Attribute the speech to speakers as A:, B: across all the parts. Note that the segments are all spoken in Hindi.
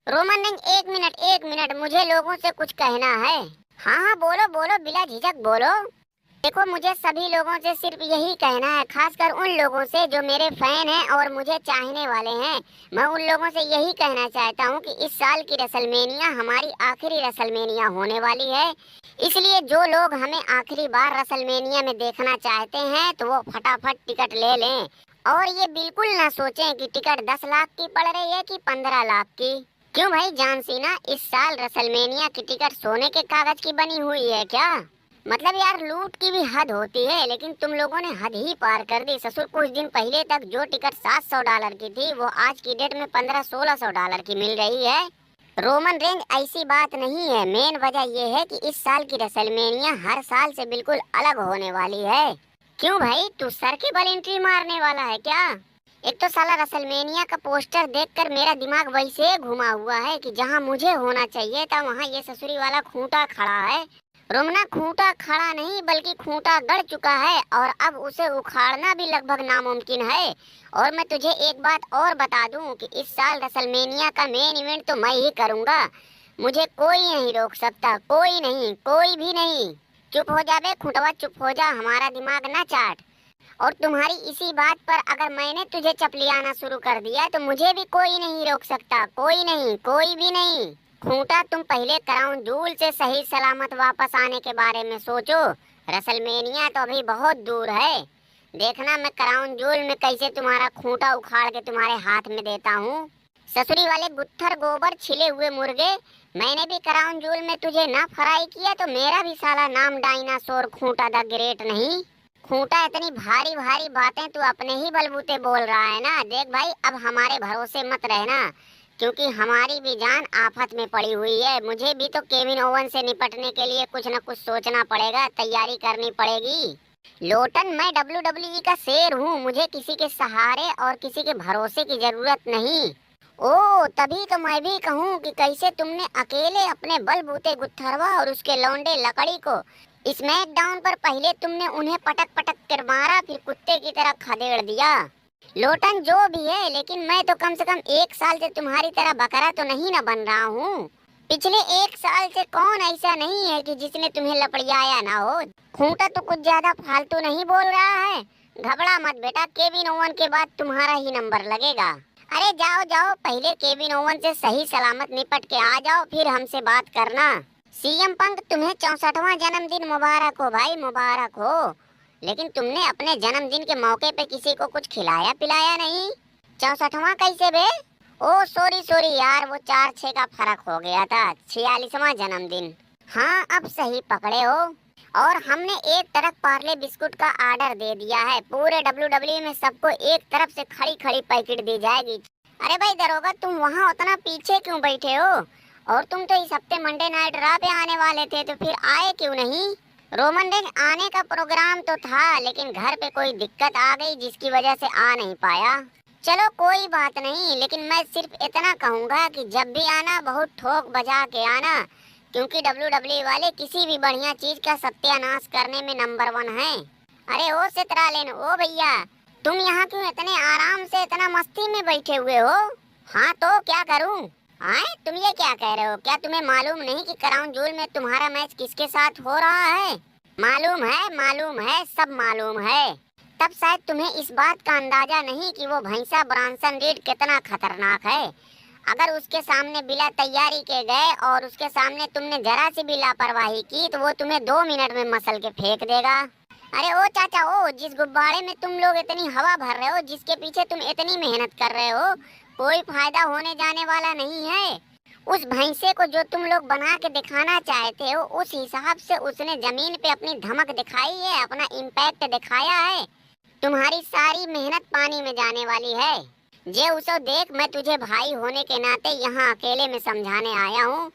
A: रोमन रिंग, एक मिनट, मुझे लोगों से कुछ कहना है। हाँ हाँ, बोलो बोलो, बिला झिझक बोलो। देखो, मुझे सभी लोगों से सिर्फ यही कहना है, खासकर उन लोगों से जो मेरे फैन हैं और मुझे चाहने वाले हैं। मैं उन लोगों से यही कहना चाहता हूँ कि इस साल की रेसलमेनिया हमारी आखिरी रेसलमेनिया होने वाली है। इसलिए जो लोग हमें आखिरी बार रेसलमेनिया में देखना चाहते हैं तो वो फटाफट टिकट ले लें। और ये बिल्कुल ना सोचें कि टिकट 10 लाख की पड़ रही है कि 15 लाख की। क्यों भाई जॉन सीना, इस साल रेसलमेनिया की टिकट सोने के कागज की बनी हुई है क्या? मतलब यार, लूट की भी हद होती है, लेकिन तुम लोगों ने हद ही पार कर दी। ससुर, कुछ दिन पहले तक जो टिकट $700 की थी वो आज की डेट में 1500-1600 की मिल रही है। रोमन रेंज, ऐसी बात नहीं है। मेन वजह यह है कि इस साल की रेसलमेनिया हर साल से बिल्कुल अलग होने वाली है। क्यों भाई, तू सर के बल एंट्री मारने वाला है क्या? एक तो साला रेसलमेनिया का पोस्टर देखकर मेरा दिमाग वैसे घुमा हुआ है कि जहां मुझे होना चाहिए था वहां ये ससुरी वाला खूंटा खड़ा है। रोमना, खूंटा खड़ा नहीं बल्कि खूंटा गड़ चुका है और अब उसे उखाड़ना भी लगभग नामुमकिन है। और मैं तुझे एक बात और बता दूं कि इस साल रेसलमेनिया का मेन इवेंट तो मैं ही करूंगा। मुझे कोई नहीं रोक सकता, कोई नहीं, कोई भी नहीं। चुप हो जा बे खुटवा, चुप हो जा, हमारा दिमाग ना चाट। और तुम्हारी इसी बात पर अगर मैंने तुझे चपलियाना शुरू कर दिया तो मुझे भी कोई नहीं रोक सकता, कोई नहीं, कोई भी नहीं। खूंटा, तुम पहले क्राउन जूल से सही सलामत वापस आने के बारे में सोचो। रेसलमेनिया तो अभी बहुत दूर है। देखना मैं क्राउन जूल में कैसे तुम्हारा खूंटा उखाड़ के तुम्हारे हाथ में देता हूँ। ससुरी वाले गुत्थर गोबर छिले हुए मुर्गे, मैंने भी क्राउन जूल में तुझे ना फ्राई किया तो मेरा भी साला नाम डायनासोर खूंटा द ग्रेट नहीं। खूंटा, इतनी भारी भारी बातें तू अपने ही बलबूते बोल रहा है ना। देख भाई, अब हमारे भरोसे मत रहना, क्योंकि हमारी भी जान आफत में पड़ी हुई है। मुझे भी तो केविन ओवन से निपटने के लिए कुछ न कुछ सोचना पड़ेगा, तैयारी करनी पड़ेगी। लोटन, मैं WWE का शेर हूँ, मुझे किसी के सहारे और किसी के भरोसे की जरूरत नहीं। ओ, तभी तो मैं भी कहूँ कि कैसे तुमने अकेले अपने बलबूते गुत्थरवा और उसके लौंडे लकड़ी को स्मैकडाउन पर पहले तुमने उन्हें पटक पटक कर मारा, फिर कुत्ते की तरह खदेड़ दिया। लोटन, जो भी है, लेकिन मैं तो कम से कम 1 साल से तुम्हारी तरह बकरा तो नहीं ना बन रहा हूँ। पिछले 1 साल से कौन ऐसा नहीं है कि जिसने तुम्हें लपड़ियाया ना हो। खूंटा, तो कुछ ज्यादा फालतू नहीं बोल रहा है? घबरा मत बेटा, केविन ओवन के बाद तुम्हारा ही नंबर लगेगा। अरे जाओ जाओ, पहले केविन ओवन से सही सलामत निपट के आ जाओ, फिर हमसे बात करना। सीएम पंक, तुम्हें 64वां जन्मदिन मुबारक हो भाई, मुबारक हो। लेकिन तुमने अपने जन्मदिन के मौके पे किसी को कुछ खिलाया पिलाया नहीं। 64वां कैसे बे? ओ सॉरी सॉरी यार, वो 4-6 का फर्क हो गया था। 46वां जन्मदिन। हाँ, अब सही पकड़े हो। और हमने एक तरफ पार्ले बिस्कुट का ऑर्डर दे दिया है। पूरे WWE में सबको एक तरफ से खड़ी खड़ी पैकेट दी जाएगी। अरे भाई दरोगा, तुम वहाँ उतना पीछे क्यों बैठे हो? और तुम तो इस हफ्ते मंडे नाइट रॉ पे आने वाले थे, तो फिर आए क्यों नहीं? रोमन रेंज, आने का प्रोग्राम तो था, लेकिन घर पे कोई दिक्कत आ गई जिसकी वजह से आ नहीं पाया। चलो कोई बात नहीं, लेकिन मैं सिर्फ इतना कहूँगा कि जब भी आना बहुत ठोक बजा के आना, क्योंकि WWE वाले किसी भी बढ़िया चीज का सत्यानाश करने में नंबर 1 है। अरे ओ सितरालेन, ओ भैया, तुम यहाँ क्यों इतने आराम से इतना मस्ती में बैठे हुए हो? हाँ तो क्या करूँ? आए, तुम ये क्या कह रहे हो? क्या तुम्हें मालूम नहीं कि क्राउन जूल में तुम्हारा मैच किसके साथ हो रहा है? मालूम है, सब मालूम है। तब शायद तुम्हें इस बात का अंदाजा नहीं कि वो भैंसा ब्रांसन रीड कितना खतरनाक है। अगर उसके सामने बिना तैयारी के गए और उसके सामने तुमने जरा सी भी लापरवाही की तो वो तुम्हें 2 मिनट में मसल के फेंक देगा। अरे ओ चाचा, ओ जिस गुब्बारे में तुम लोग इतनी हवा भर रहे हो, जिसके पीछे तुम इतनी मेहनत कर रहे हो, कोई फायदा होने जाने वाला नहीं है। उस भैंसे को जो तुम लोग बना के दिखाना चाहते हो, उस हिसाब से उसने जमीन पे अपनी धमक दिखाई है, अपना इम्पैक्ट दिखाया है। तुम्हारी सारी मेहनत पानी में जाने वाली है। जे उसे देख, मैं तुझे भाई होने के नाते यहाँ अकेले में समझाने आया हूँ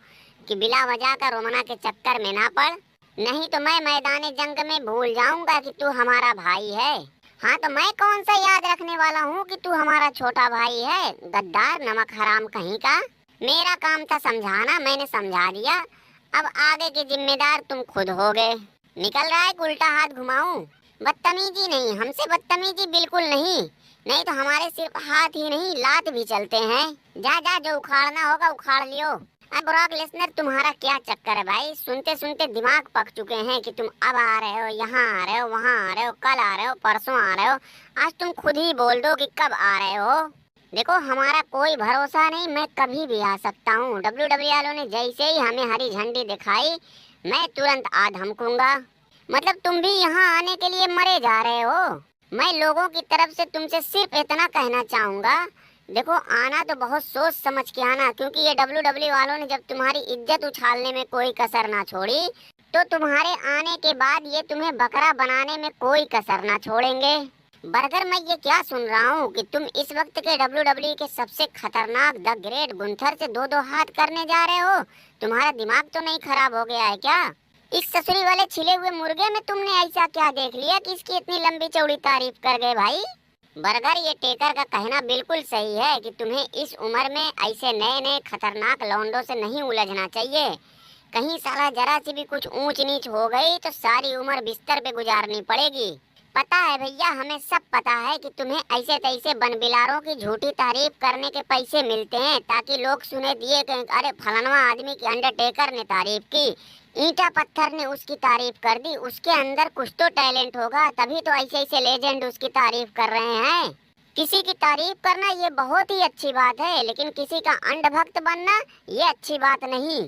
A: कि बिला वजह का रोमना के चक्कर में ना पड़, नहीं तो मैं मैदान जंग में भूल जाऊंगा कि तू हमारा भाई है। हाँ तो मैं कौन सा याद रखने वाला हूँ कि तू हमारा छोटा भाई है? गद्दार, नमक हराम कहीं का। मेरा काम था समझाना, मैंने समझा दिया। अब आगे के जिम्मेदार तुम खुद होगे। निकल रहा है कि उल्टा हाथ घुमाऊं? बदतमीजी नहीं, हमसे बदतमीजी बिल्कुल नहीं। नहीं तो हमारे सिर्फ हाथ ही नहीं लात भी चलते हैं। जा जा, जो उखाड़ना होगा उखाड़ लियो। अब ब्रॉक लेसनर, तुम्हारा क्या चक्कर है भाई? सुनते सुनते दिमाग पक चुके हैं कि तुम अब आ रहे हो, यहाँ आ रहे हो, वहाँ आ रहे हो, कल आ रहे हो, परसों आ रहे हो। आज तुम खुद ही बोल दो कि कब आ रहे हो। देखो हमारा कोई भरोसा नहीं, मैं कभी भी आ सकता हूँ। WWE वालों ने जैसे ही हमें हरी झंडी दिखाई, मैं तुरंत आ धमकूंगा। मतलब तुम भी यहाँ आने के लिए मरे जा रहे हो। मैं लोगों की तरफ से तुमसे सिर्फ इतना कहना चाहूंगा, देखो आना तो बहुत सोच समझ के आना, क्योंकि ये WWE वालों ने जब तुम्हारी इज्जत उछालने में कोई कसर ना छोड़ी, तो तुम्हारे आने के बाद ये तुम्हें बकरा बनाने में कोई कसर ना छोड़ेंगे। बर्गर, मैं ये क्या सुन रहा हूँ कि तुम इस वक्त के WWE के सबसे खतरनाक द ग्रेट गुंथर से दो दो हाथ करने जा रहे हो। तुम्हारा दिमाग तो नहीं खराब हो गया है क्या? इस ससुरी वाले छिले हुए मुर्गे में तुमने ऐसा क्या देख लिया कि इसकी इतनी लंबी चौड़ी तारीफ कर गए भाई? बर्गर, ये टेकर का कहना बिल्कुल सही है कि तुम्हें इस उम्र में ऐसे नए नए खतरनाक लौंडों से नहीं उलझना चाहिए। कहीं साला जरा सी भी कुछ ऊंच नीच हो गई तो सारी उम्र बिस्तर पे गुजारनी पड़ेगी। पता है भैया, हमें सब पता है कि तुम्हें ऐसे तैसे बनबिलारों की झूठी तारीफ करने के पैसे मिलते हैं, ताकि लोग सुने दिए कि अरे फलाना आदमी की अंडरटेकर ने तारीफ की, ईंटा पत्थर ने उसकी तारीफ कर दी, उसके अंदर कुछ तो टैलेंट होगा, तभी तो ऐसे ऐसे लेजेंड उसकी तारीफ कर रहे हैं। किसी की तारीफ करना ये बहुत ही अच्छी बात है, लेकिन किसी का अंधभक्त बनना ये अच्छी बात नहीं।